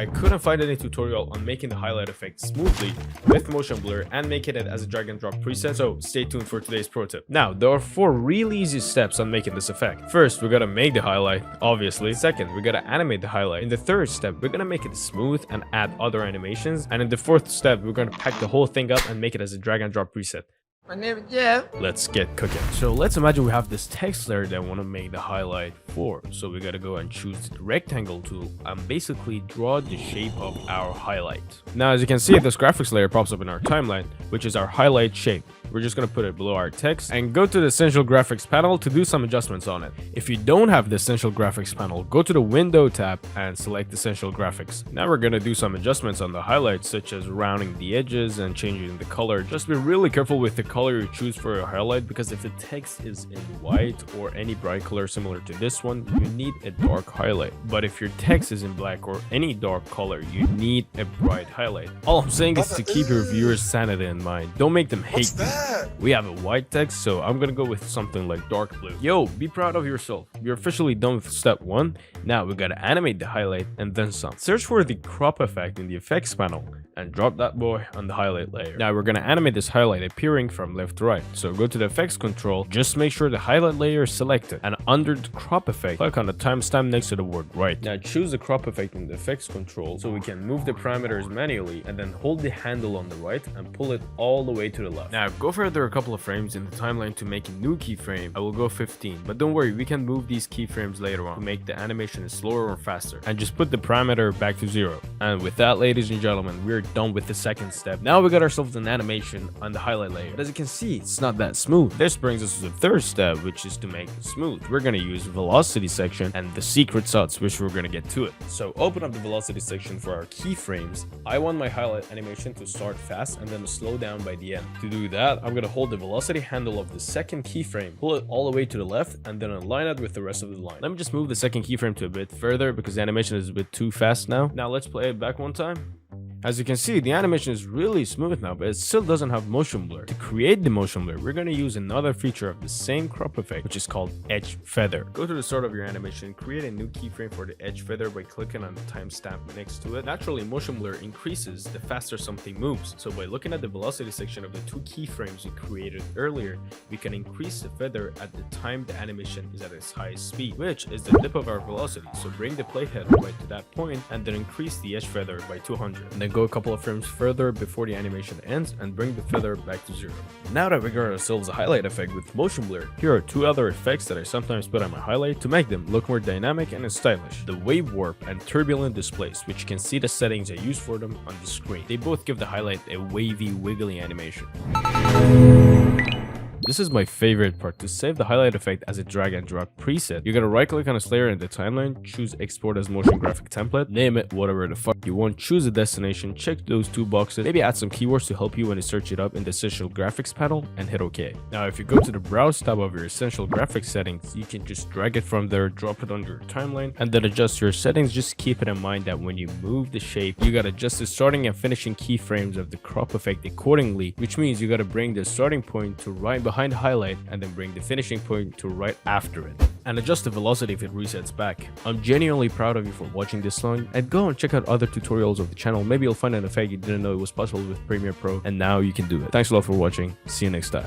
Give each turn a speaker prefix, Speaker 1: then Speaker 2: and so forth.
Speaker 1: I couldn't find any tutorial on making the highlight effect smoothly with motion blur and making it as a drag and drop preset, so stay tuned for today's pro tip. Now, there are 4 really easy steps on making this effect. First, we gotta make the highlight, obviously. Second, we gotta animate the highlight. In the third step, we're gonna make it smooth and add other animations. And in the fourth step, we're gonna pack the whole thing up and make it as a drag and drop preset.
Speaker 2: My name is Jeff.
Speaker 1: Let's get cooking. So let's imagine we have this text layer that I want to make the highlight for. So we gotta go and choose the rectangle tool and basically draw the shape of our highlight. Now, as you can see, this graphics layer pops up in our timeline, which is our highlight shape. We're just gonna put it below our text and go to the Essential Graphics panel to do some adjustments on it. If you don't have the Essential Graphics panel, go to the Window tab and select Essential Graphics. Now we're gonna do some adjustments on the highlights, such as rounding the edges and changing the color. Just be really careful with the color you choose for your highlight, because if the text is in white or any bright color similar to this one, you need a dark highlight. But if your text is in black or any dark color, you need a bright highlight. All I'm saying is to keep your viewers' sanity in mind. Don't make them hate you. We have a white text, so I'm gonna go with something like dark blue. Yo, be proud of yourself. You're officially done with step 1. Now we gotta animate the highlight and then some. Search for the crop effect in the effects panel and drop that boy on the highlight layer. Now we're gonna animate this highlight appearing from left to right. So go to the effects control, just make sure the highlight layer is selected, and under the crop effect, click on the timestamp next to the word right. Now choose the crop effect in the effects control so we can move the parameters manually, and then hold the handle on the right and pull it all the way to the left. Now go further a couple of frames in the timeline to make a new keyframe. I will go 15, but don't worry, we can move these keyframes later on to make the animation slower or faster, and just put the parameter back to 0. And with that, ladies and gentlemen, we're done with the second step. Now we got ourselves an animation on the highlight layer, but as you can see, it's not that smooth. This brings us to the third step, which is to make it smooth. We're gonna use velocity section and the secret sauce, which we're gonna get to it. So open up the velocity section for our keyframes. I want my highlight animation to start fast and then slow down by the end. To do that, I'm gonna hold the velocity handle of the second keyframe, pull it all the way to the left, and then align it with the rest of the line. Let me just move the second keyframe to a bit further because the animation is a bit too fast now. Now let's play it back one time. As you can see, the animation is really smooth now, but it still doesn't have motion blur. To create the motion blur, we're going to use another feature of the same crop effect, which is called edge feather. Go to the start of your animation, create a new keyframe for the edge feather by clicking on the timestamp next to it. Naturally, motion blur increases the faster something moves. So by looking at the velocity section of the 2 keyframes we created earlier, we can increase the feather at the time the animation is at its highest speed, which is the dip of our velocity. So bring the playhead right to that point and then increase the edge feather by 200. And then go a couple of frames further before the animation ends and bring the feather back to 0. Now that we got ourselves a highlight effect with motion blur, here are 2 other effects that I sometimes put on my highlight to make them look more dynamic and stylish. The wave warp and turbulent displace, which you can see the settings I use for them on the screen. They both give the highlight a wavy, wiggly animation. This is my favorite part. To save the highlight effect as a drag and drop preset, you gotta right click on this layer in the timeline, choose export as motion graphic template, name it whatever the fuck you want, choose a destination, check those 2 boxes, maybe add some keywords to help you when you search it up in the Essential Graphics panel, and hit OK. Now if you go to the browse tab of your Essential Graphics settings, you can just drag it from there, drop it on your timeline, and then adjust your settings. Just keep it in mind that when you move the shape, you gotta adjust the starting and finishing keyframes of the crop effect accordingly, which means you gotta bring the starting point to right behind the highlight and then bring the finishing point to right after it, and adjust the velocity if it resets back. I'm genuinely proud of you for watching this long, and go and check out other tutorials of the channel. Maybe you'll find an effect you didn't know it was possible with Premiere Pro, and now you can do it. Thanks a lot for watching. See you next time.